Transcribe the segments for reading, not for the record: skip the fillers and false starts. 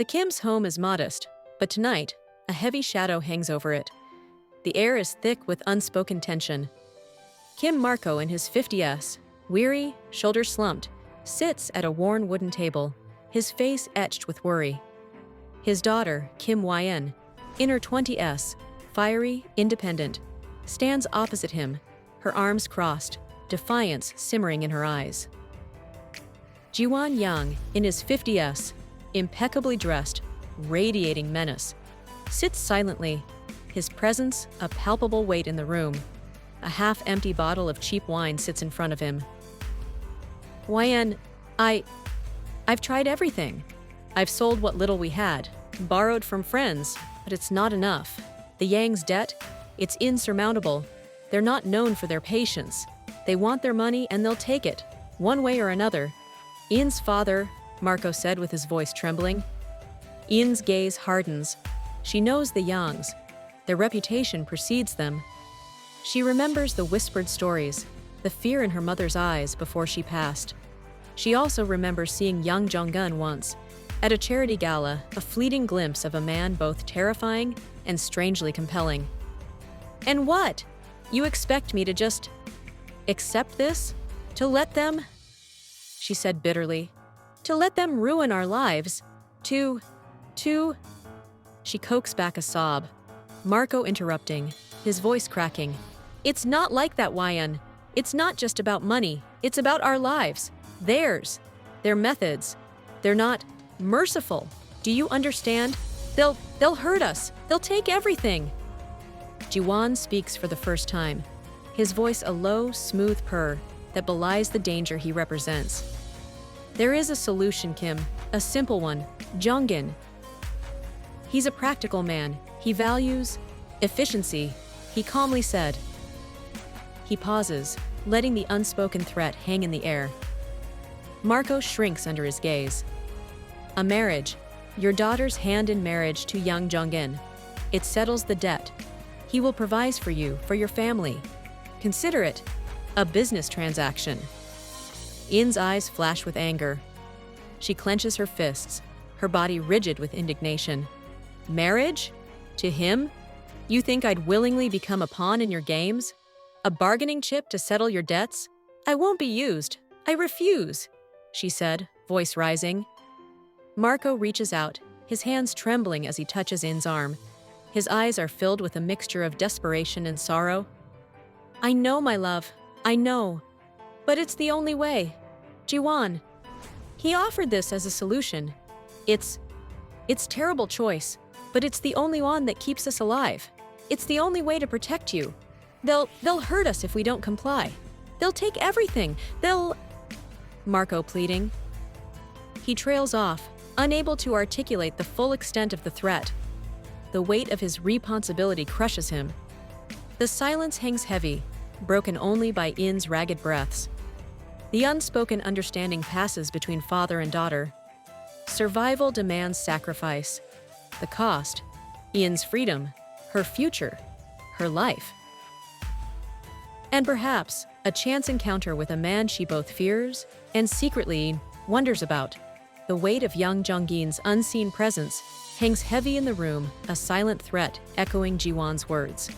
Kim's home is modest, but tonight, a heavy shadow hangs over it. The air is thick with unspoken tension. Kim Marco in his 50s, weary, shoulders slumped, sits at a worn wooden table, his face etched with worry. His daughter, Kim Yen, in her 20s, fiery, independent, stands opposite him, her arms crossed, defiance simmering in her eyes. Jiwan Yang, in his 50s, impeccably dressed, radiating menace, sits silently, his presence a palpable weight in the room. A half-empty bottle of cheap wine sits in front of him. Yen, I've tried everything. I've sold what little we had, borrowed from friends, but it's not enough. The Yang's debt, it's insurmountable. They're not known for their patience. They want their money and they'll take it, one way or another. Ian's father, Marco said with his voice trembling. Ian's gaze hardens. She knows the Yangs. Their reputation precedes them. She remembers the whispered stories, the fear in her mother's eyes before she passed. She also remembers seeing young Jeongin once, at a charity gala, a fleeting glimpse of a man both terrifying and strangely compelling. And what? You expect me to just accept this? To let them? She said bitterly. To let them ruin our lives? To... She coaxed back a sob. Marco interrupting, his voice cracking. It's not like that, Yen. It's not just about money. It's about our lives. Theirs. Their methods. They're not merciful. Do you understand? They'll hurt us. They'll take everything. Jiwan speaks for the first time, his voice a low, smooth purr that belies the danger he represents. There is a solution, Kim, a simple one, Jeongin. He's a practical man. He values efficiency, he calmly said. He pauses, letting the unspoken threat hang in the air. Marco shrinks under his gaze. A marriage, your daughter's hand in marriage to young Jeongin. It settles the debt. He will provide for you, for your family. Consider it a business transaction. In's eyes flash with anger. She clenches her fists, her body rigid with indignation. Marriage? To him? You think I'd willingly become a pawn in your games? A bargaining chip to settle your debts? I won't be used. I refuse, she said, voice rising. Marco reaches out, his hands trembling as he touches In's arm. His eyes are filled with a mixture of desperation and sorrow. I know, my love. I know. But it's the only way. Jiwan. He offered this as a solution. It's terrible choice, but it's the only one that keeps us alive. It's the only way to protect you. They'll hurt us if we don't comply. They'll take everything. Marco pleading. He trails off, unable to articulate the full extent of the threat. The weight of his responsibility crushes him. The silence hangs heavy, broken only by In's ragged breaths. The unspoken understanding passes between father and daughter. Survival demands sacrifice. The cost, Ian's freedom, her future, her life. And perhaps a chance encounter with a man she both fears and secretly wonders about. The weight of young Jeonggin's unseen presence hangs heavy in the room, a silent threat echoing Jiwan's words.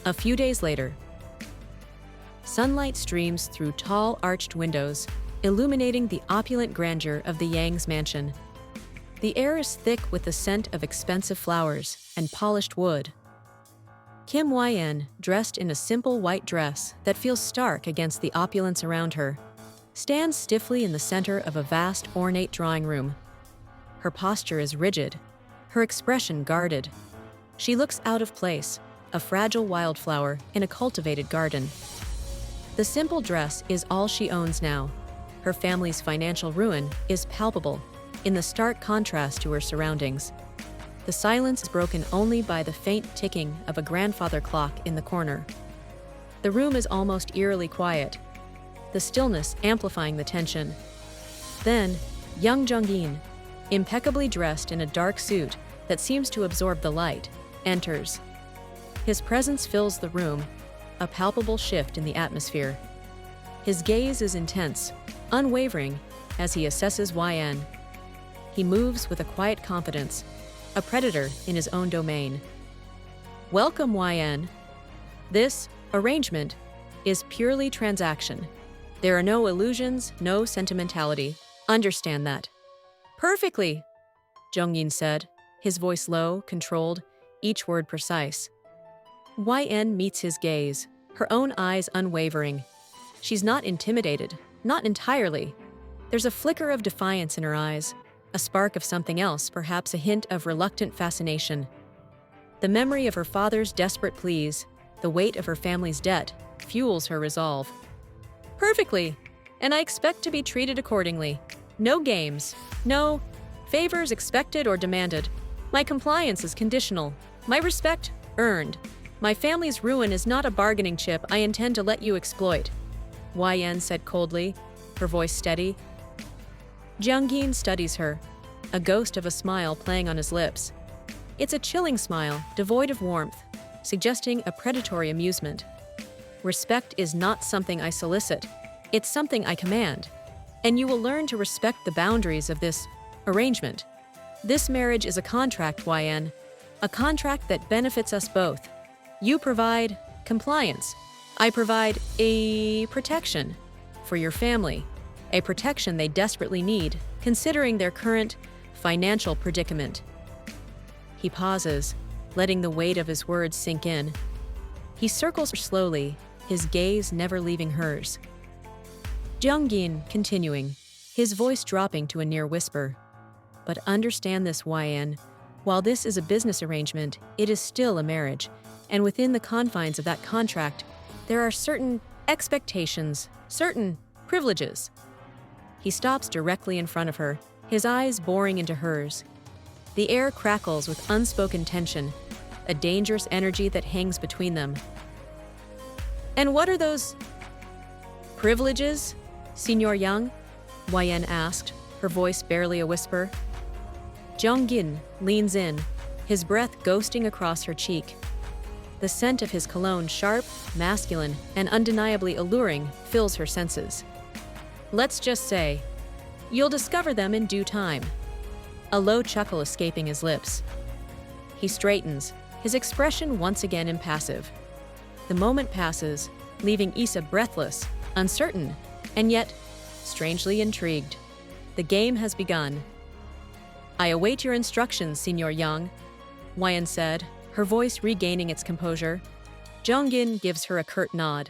A few days later, sunlight streams through tall arched windows, illuminating the opulent grandeur of the Yang's mansion. The air is thick with the scent of expensive flowers and polished wood. Kim Yen, dressed in a simple white dress that feels stark against the opulence around her, stands stiffly in the center of a vast, ornate drawing room. Her posture is rigid, her expression guarded. She looks out of place, a fragile wildflower in a cultivated garden. The simple dress is all she owns now. Her family's financial ruin is palpable in the stark contrast to her surroundings. The silence is broken only by the faint ticking of a grandfather clock in the corner. The room is almost eerily quiet, the stillness amplifying the tension. Then, young Jeongin, impeccably dressed in a dark suit that seems to absorb the light, enters. His presence fills the room, a palpable shift in the atmosphere. His gaze is intense, unwavering, as he assesses YN. He moves with a quiet confidence, a predator in his own domain. Welcome, YN. This arrangement is purely transaction. There are no illusions, no sentimentality. Understand that. Perfectly, Jeongin said, his voice low, controlled, each word precise. YN meets his gaze, her own eyes unwavering. She's not intimidated, not entirely. There's a flicker of defiance in her eyes, a spark of something else, perhaps a hint of reluctant fascination. The memory of her father's desperate pleas, the weight of her family's debt, fuels her resolve. Perfectly, and I expect to be treated accordingly. No games, no favors expected or demanded. My compliance is conditional, my respect earned. My family's ruin is not a bargaining chip I intend to let you exploit, YN said coldly, her voice steady. Jeongin studies her, a ghost of a smile playing on his lips. It's a chilling smile, devoid of warmth, suggesting a predatory amusement. Respect is not something I solicit, it's something I command. And you will learn to respect the boundaries of this arrangement. This marriage is a contract, YN, a contract that benefits us both. You provide compliance. I provide a protection for your family, a protection they desperately need, considering their current financial predicament. He pauses, letting the weight of his words sink in. He circles her slowly, his gaze never leaving hers. Jeongin continuing, his voice dropping to a near whisper. But understand this, YN. While this is a business arrangement, it is still a marriage, and within the confines of that contract, there are certain expectations, certain privileges. He stops directly in front of her, his eyes boring into hers. The air crackles with unspoken tension, a dangerous energy that hangs between them. And what are those privileges, Signor Yang? YN asked, her voice barely a whisper. Jeongin leans in, his breath ghosting across her cheek. The scent of his cologne, sharp, masculine, and undeniably alluring, fills her senses. Let's just say, you'll discover them in due time. A low chuckle escaping his lips. He straightens, his expression once again impassive. The moment passes, leaving Issa breathless, uncertain, and yet strangely intrigued. The game has begun. I await your instructions, Signor Yang, YN said, her voice regaining its composure. Jeongin gives her a curt nod.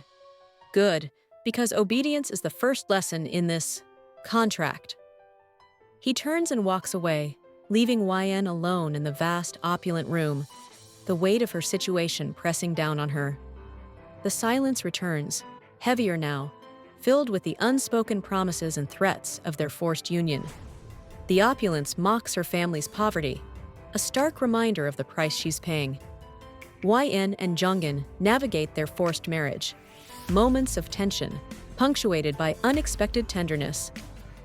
Good, because obedience is the first lesson in this contract. He turns and walks away, leaving YN alone in the vast, opulent room, the weight of her situation pressing down on her. The silence returns, heavier now, filled with the unspoken promises and threats of their forced union. The opulence mocks her family's poverty, a stark reminder of the price she's paying. YN and Jeongin navigate their forced marriage. Moments of tension, punctuated by unexpected tenderness.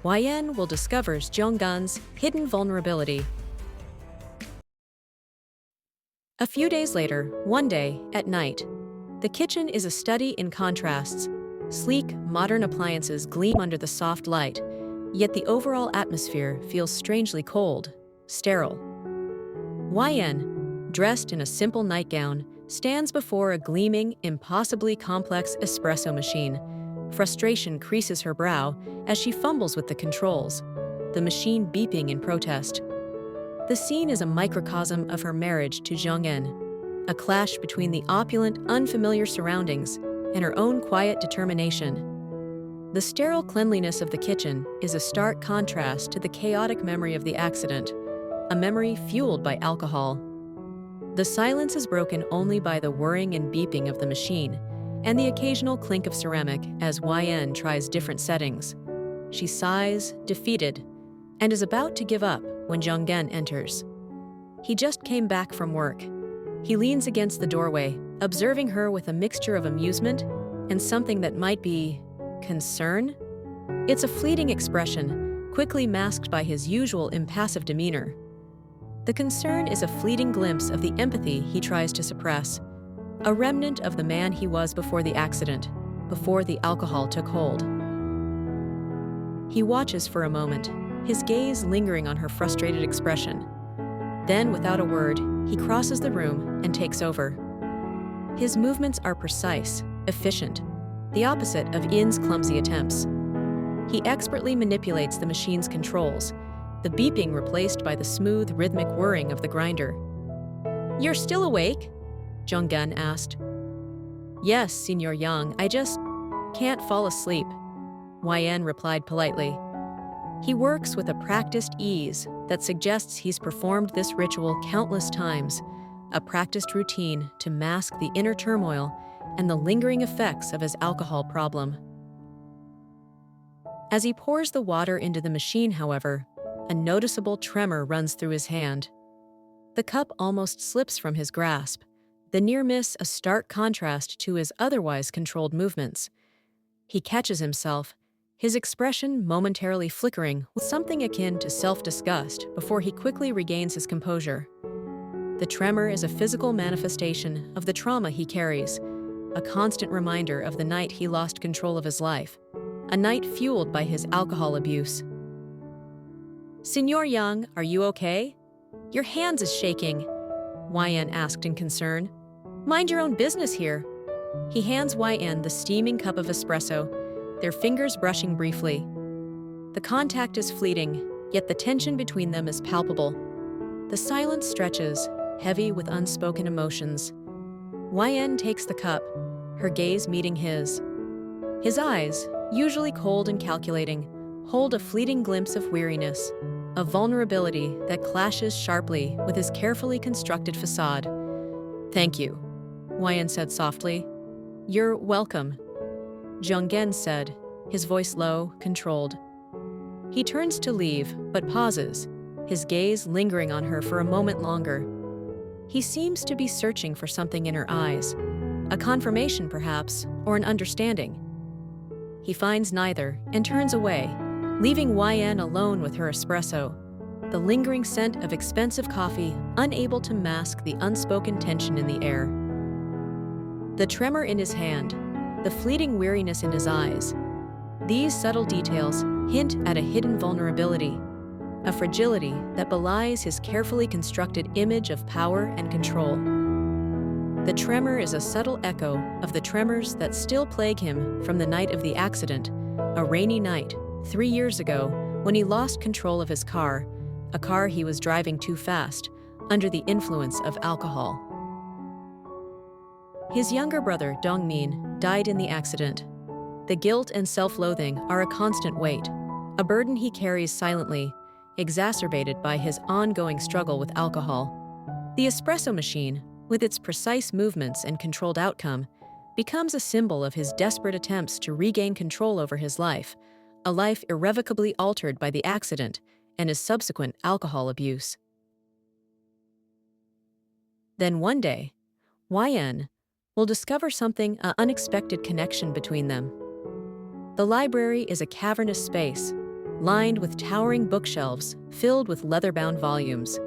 YN will discover Jeonggan's hidden vulnerability. A few days later, one day, at night, the kitchen is a study in contrasts. Sleek, modern appliances gleam under the soft light, yet the overall atmosphere feels strangely cold, sterile. YN, dressed in a simple nightgown, stands before a gleaming, impossibly complex espresso machine. Frustration creases her brow as she fumbles with the controls, the machine beeping in protest. The scene is a microcosm of her marriage to Jeongin, a clash between the opulent, unfamiliar surroundings and her own quiet determination. The sterile cleanliness of the kitchen is a stark contrast to the chaotic memory of the accident, a memory fueled by alcohol. The silence is broken only by the whirring and beeping of the machine and the occasional clink of ceramic as YN tries different settings. She sighs, defeated, and is about to give up when Jeongin enters. He just came back from work. He leans against the doorway, observing her with a mixture of amusement and something that might be concern. It's a fleeting expression, quickly masked by his usual impassive demeanor. The concern is a fleeting glimpse of the empathy he tries to suppress, a remnant of the man he was before the accident, before the alcohol took hold. He watches for a moment, his gaze lingering on her frustrated expression. Then, without a word, he crosses the room and takes over. His movements are precise, efficient, the opposite of In's clumsy attempts. He expertly manipulates the machine's controls, the beeping replaced by the smooth, rhythmic whirring of the grinder. "You're still awake?" Jeongin asked. "Yes, Senior Yang, I just can't fall asleep," Yen replied politely. He works with a practiced ease that suggests he's performed this ritual countless times, a practiced routine to mask the inner turmoil and the lingering effects of his alcohol problem. As he pours the water into the machine, however, a noticeable tremor runs through his hand. The cup almost slips from his grasp, the near miss a stark contrast to his otherwise controlled movements. He catches himself, his expression momentarily flickering with something akin to self-disgust before he quickly regains his composure. The tremor is a physical manifestation of the trauma he carries, a constant reminder of the night he lost control of his life, a night fueled by his alcohol abuse. "Senior Yang, are you okay? Your hands is shaking," Yen asked in concern. "Mind your own business here." He hands Yen the steaming cup of espresso, their fingers brushing briefly. The contact is fleeting, yet the tension between them is palpable. The silence stretches, heavy with unspoken emotions. Yen takes the cup, her gaze meeting his. His eyes, usually cold and calculating, hold a fleeting glimpse of weariness, a vulnerability that clashes sharply with his carefully constructed facade. "Thank you," Yen said softly. "You're welcome," Jeongin said, his voice low, controlled. He turns to leave, but pauses, his gaze lingering on her for a moment longer. He seems to be searching for something in her eyes, a confirmation perhaps, or an understanding. He finds neither and turns away, leaving Yen alone with her espresso, the lingering scent of expensive coffee unable to mask the unspoken tension in the air. The tremor in his hand, the fleeting weariness in his eyes, these subtle details hint at a hidden vulnerability, a fragility that belies his carefully constructed image of power and control. The tremor is a subtle echo of the tremors that still plague him from the night of the accident, a rainy night 3 years ago when he lost control of his car, a car he was driving too fast, under the influence of alcohol. His younger brother, Dongmin, died in the accident. The guilt and self-loathing are a constant weight, a burden he carries silently, exacerbated by his ongoing struggle with alcohol. The espresso machine, with its precise movements and controlled outcome, becomes a symbol of his desperate attempts to regain control over his life, a life irrevocably altered by the accident and his subsequent alcohol abuse. Then one day, Yen will discover an unexpected connection between them. The library is a cavernous space, lined with towering bookshelves filled with leather-bound volumes.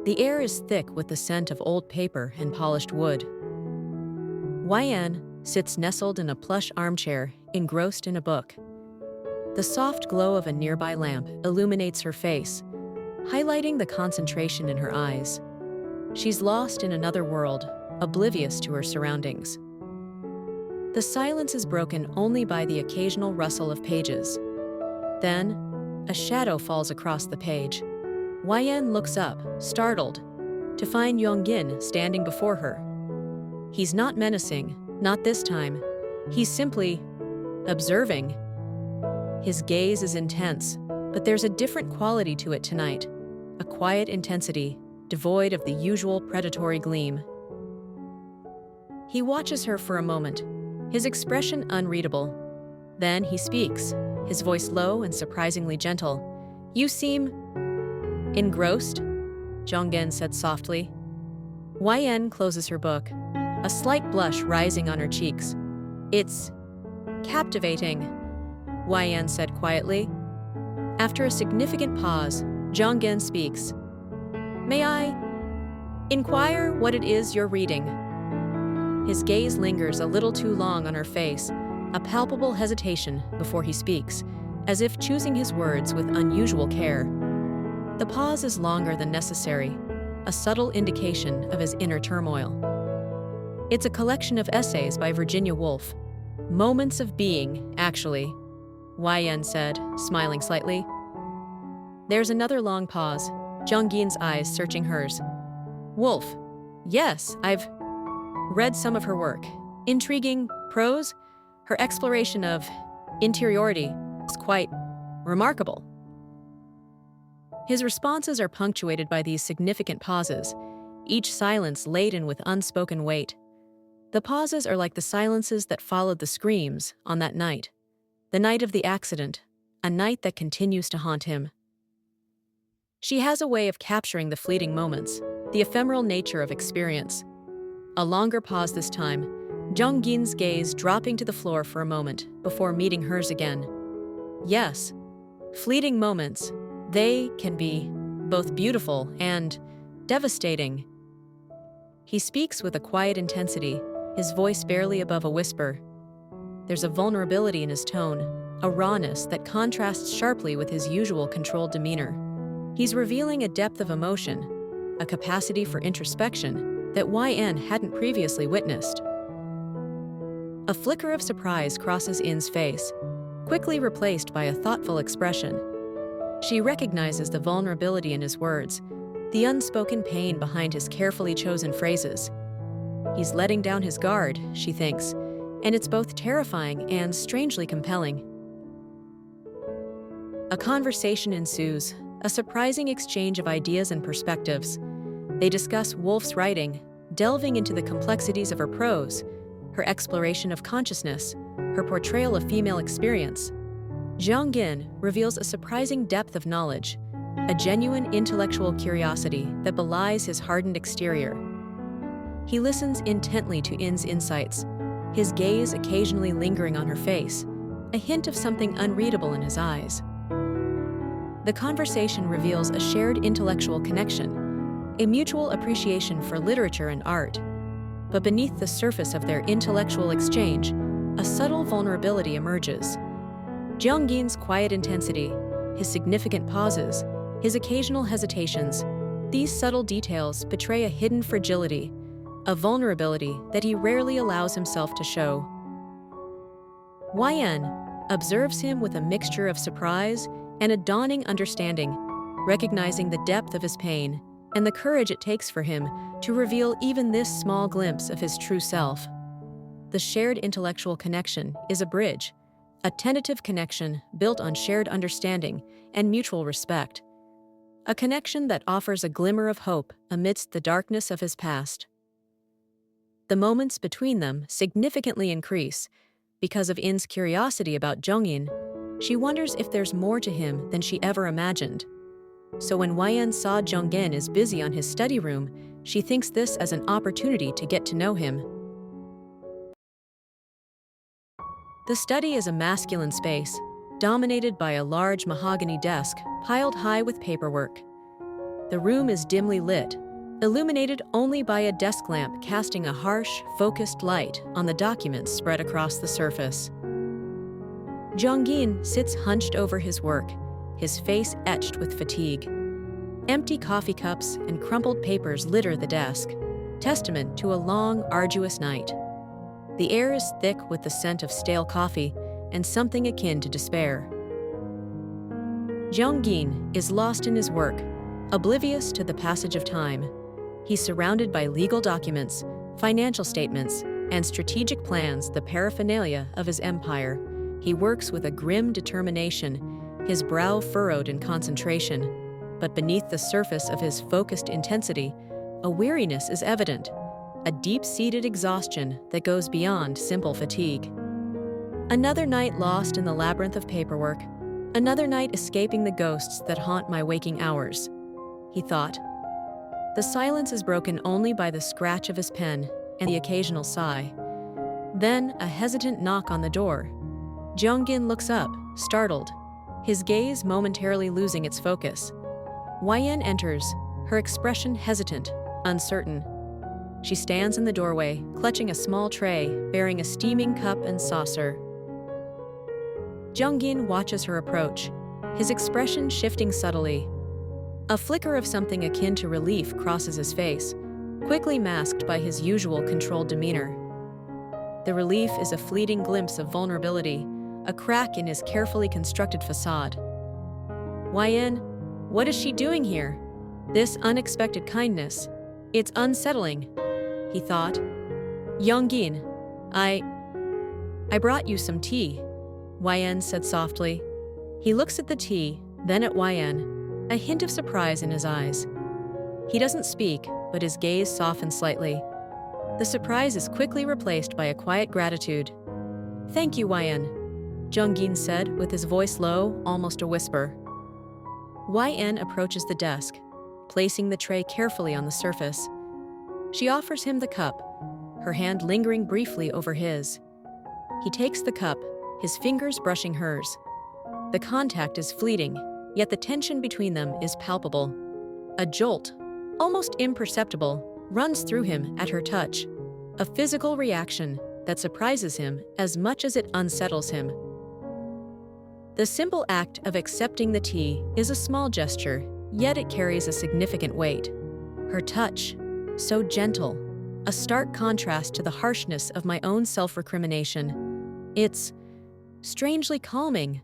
The air is thick with the scent of old paper and polished wood. Yen sits nestled in a plush armchair, engrossed in a book. The soft glow of a nearby lamp illuminates her face, highlighting the concentration in her eyes. She's lost in another world, oblivious to her surroundings. The silence is broken only by the occasional rustle of pages. Then, a shadow falls across the page. Yen looks up, startled, to find Jeongin standing before her. He's not menacing, not this time. He's simply observing. His gaze is intense, but there's a different quality to it tonight, a quiet intensity, devoid of the usual predatory gleam. He watches her for a moment, his expression unreadable. Then he speaks, his voice low and surprisingly gentle. "You seem engrossed," Jeongin said softly. Yen closes her book, a slight blush rising on her cheeks. "It's captivating," Yen said quietly. After a significant pause, Jeongin speaks. "May I inquire what it is you're reading?" His gaze lingers a little too long on her face, a palpable hesitation before he speaks, as if choosing his words with unusual care. The pause is longer than necessary, a subtle indication of his inner turmoil. It's a collection of essays by Virginia Woolf. Moments of being, actually, Jeongin said, smiling slightly. There's another long pause, Jeonggin's eyes searching hers. Woolf. Yes, I've read some of her work. Intriguing prose. Her exploration of interiority is quite remarkable. His responses are punctuated by these significant pauses, each silence laden with unspoken weight. The pauses are like the silences that followed the screams on that night. The night of the accident, a night that continues to haunt him. She has a way of capturing the fleeting moments, the ephemeral nature of experience. A longer pause this time, Jeonggin's gaze dropping to the floor for a moment before meeting hers again. Yes, fleeting moments, they can be both beautiful and devastating. He speaks with a quiet intensity, his voice barely above a whisper. There's a vulnerability in his tone, a rawness that contrasts sharply with his usual controlled demeanor. He's revealing a depth of emotion, a capacity for introspection that YN hadn't previously witnessed. A flicker of surprise crosses In's face, quickly replaced by a thoughtful expression. She recognizes the vulnerability in his words, the unspoken pain behind his carefully chosen phrases. He's letting down his guard, she thinks, and it's both terrifying and strangely compelling. A conversation ensues, a surprising exchange of ideas and perspectives. They discuss Woolf's writing, delving into the complexities of her prose, her exploration of consciousness, her portrayal of female experience. Jeongin reveals a surprising depth of knowledge, a genuine intellectual curiosity that belies his hardened exterior. He listens intently to In's insights, his gaze occasionally lingering on her face, a hint of something unreadable in his eyes. The conversation reveals a shared intellectual connection, a mutual appreciation for literature and art. But beneath the surface of their intellectual exchange, a subtle vulnerability emerges. Jeonggin's quiet intensity, his significant pauses, his occasional hesitations, these subtle details betray a hidden fragility, a vulnerability that he rarely allows himself to show. YN observes him with a mixture of surprise and a dawning understanding, recognizing the depth of his pain and the courage it takes for him to reveal even this small glimpse of his true self. The shared intellectual connection is a bridge, a tentative connection built on shared understanding and mutual respect, a connection that offers a glimmer of hope amidst the darkness of his past. The moments between them significantly increase. Because of In's curiosity about Jeongin, she wonders if there's more to him than she ever imagined. So when YN saw Jeongin is busy on his study room, she thinks this as an opportunity to get to know him. The study is a masculine space, dominated by a large mahogany desk piled high with paperwork. The room is dimly lit, illuminated only by a desk lamp casting a harsh, focused light on the documents spread across the surface. Jeongin sits hunched over his work, his face etched with fatigue. Empty coffee cups and crumpled papers litter the desk, testament to a long, arduous night. The air is thick with the scent of stale coffee and something akin to despair. Jeongin is lost in his work, oblivious to the passage of time. He's surrounded by legal documents, financial statements, and strategic plans, the paraphernalia of his empire. He works with a grim determination, his brow furrowed in concentration. But beneath the surface of his focused intensity, a weariness is evident, a deep-seated exhaustion that goes beyond simple fatigue. Another night lost in the labyrinth of paperwork, another night escaping the ghosts that haunt my waking hours, he thought. The silence is broken only by the scratch of his pen and the occasional sigh. Then a hesitant knock on the door. Jeongin looks up, startled, his gaze momentarily losing its focus. YN enters, her expression hesitant, uncertain. She stands in the doorway, clutching a small tray bearing a steaming cup and saucer. Jeongin watches her approach, his expression shifting subtly. A flicker of something akin to relief crosses his face, quickly masked by his usual controlled demeanor. The relief is a fleeting glimpse of vulnerability, a crack in his carefully constructed facade. Jiwan, what is she doing here? This unexpected kindness. It's unsettling, he thought. Jeongin, I brought you some tea, Jiwan said softly. He looks at the tea, then at Jiwan, a hint of surprise in his eyes. He doesn't speak, but his gaze softens slightly. The surprise is quickly replaced by a quiet gratitude. Thank you, Jiwan, Jeongin said with his voice low, almost a whisper. Jiwan approaches the desk, placing the tray carefully on the surface. She offers him the cup, her hand lingering briefly over his. He takes the cup, his fingers brushing hers. The contact is fleeting, yet the tension between them is palpable. A jolt, almost imperceptible, runs through him at her touch, a physical reaction that surprises him as much as it unsettles him. The simple act of accepting the tea is a small gesture, yet it carries a significant weight. Her touch, so gentle, a stark contrast to the harshness of my own self-recrimination. It's strangely calming,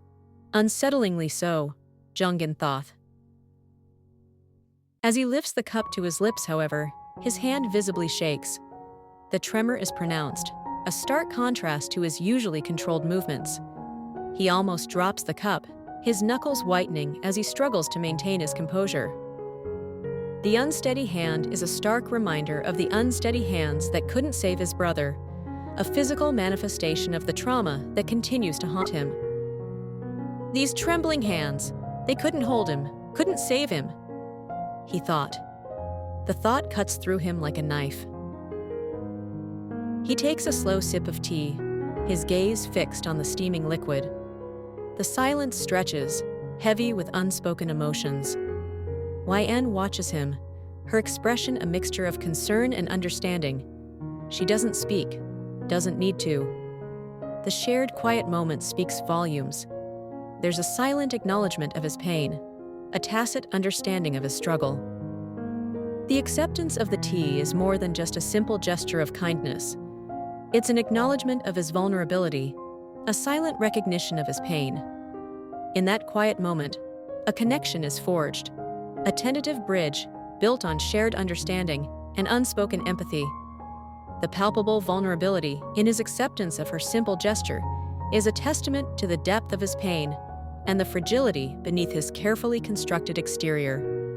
unsettlingly so, Jeongin thought. As he lifts the cup to his lips, however, his hand visibly shakes. The tremor is pronounced, a stark contrast to his usually controlled movements. He almost drops the cup, his knuckles whitening as he struggles to maintain his composure. The unsteady hand is a stark reminder of the unsteady hands that couldn't save his brother, a physical manifestation of the trauma that continues to haunt him. These trembling hands, they couldn't hold him, couldn't save him, he thought. The thought cuts through him like a knife. He takes a slow sip of tea, his gaze fixed on the steaming liquid. The silence stretches, heavy with unspoken emotions. Jiwan watches him, her expression a mixture of concern and understanding. She doesn't speak, doesn't need to. The shared quiet moment speaks volumes. There's a silent acknowledgement of his pain, a tacit understanding of his struggle. The acceptance of the tea is more than just a simple gesture of kindness. It's an acknowledgement of his vulnerability, a silent recognition of his pain. In that quiet moment, a connection is forged, a tentative bridge built on shared understanding and unspoken empathy. The palpable vulnerability in his acceptance of her simple gesture is a testament to the depth of his pain and the fragility beneath his carefully constructed exterior.